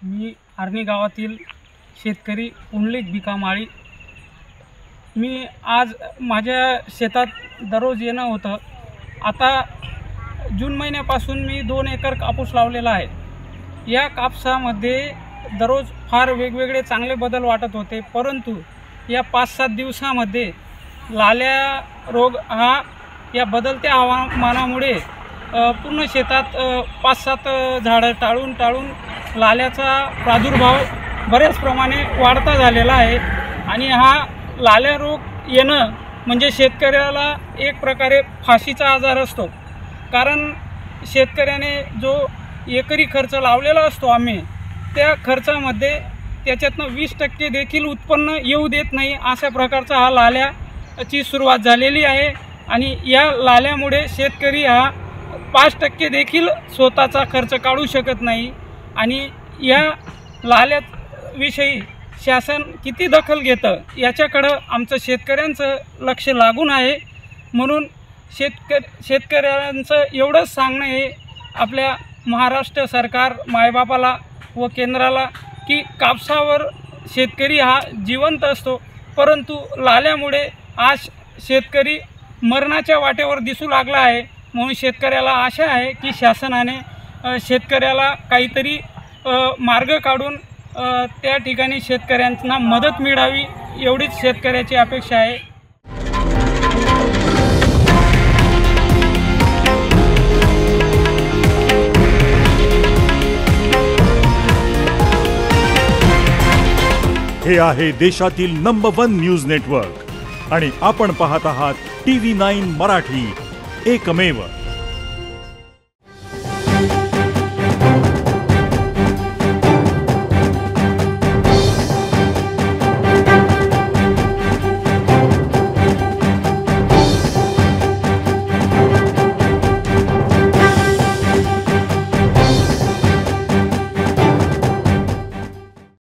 मी आर्णी गावातील शेतकरी पुंडलिक भिकामाळी। मी आज माझ्या शेतात दररोज येणं होतं। आता जून महिन्यापासून मी 2 एकर कापूस लावलेला आहे। या कापसामध्ये दररोज फार वेगवेगळे चांगले बदल वाटत होते, परंतु या 5-7 दिवसामध्ये लाल्या रोग हा या बदलत्या हवामानामुळे पूर्ण शेतात 5-7 झाडं टाळून लाल्याचा प्रादुर्भाव बऱ्याच प्रमाणे वाढता झालेला आहे। आणि हा लाल्या रोग येणं म्हणजे शेतकऱ्याला एक प्रकारे फाशीचा आजार असतो, कारण शेतकऱ्याने जो एकरी खर्च लावलेला असतो आम्ही, त्या खर्चामध्ये त्याच्यातनं 20% देखील उत्पन्न येऊ देत नाही, अशा प्रकारचा हा लाल्याची सुरुवात झालेली आहे। आणि या लाल्यामुळे शेतकरी हा 5% देखील स्वतःचा खर्च काढू शकत नाही। आणि या लाल्याविषयी शासन किती दखल घेतं याच्याकडं आमचं शेतकऱ्यांचं लक्ष लागून आहे। म्हणून शेतकऱ्यांचं एवढंच सांगणं आहे आपल्या महाराष्ट्र सरकार मायबापाला व केंद्राला की कापसावर शेतकरी हा जिवंत असतो, परंतु लाल्यामुळे आज शेतकरी मरणाच्या वाटेवर दिसू लागला आहे। म्हणून शेतकऱ्याला आशा आहे की शासनाने शेतकऱ्याला काहीतरी मार्ग काढून त्या ठिकाणी शेतकऱ्यांना मदत मिळावी, एवढीच शेतकऱ्याची अपेक्षा आहे। हे आहे देशातील नंबर 1 न्यूज नेटवर्क आणि आपण पाहत आहात TV9 मराठी, एकमेव।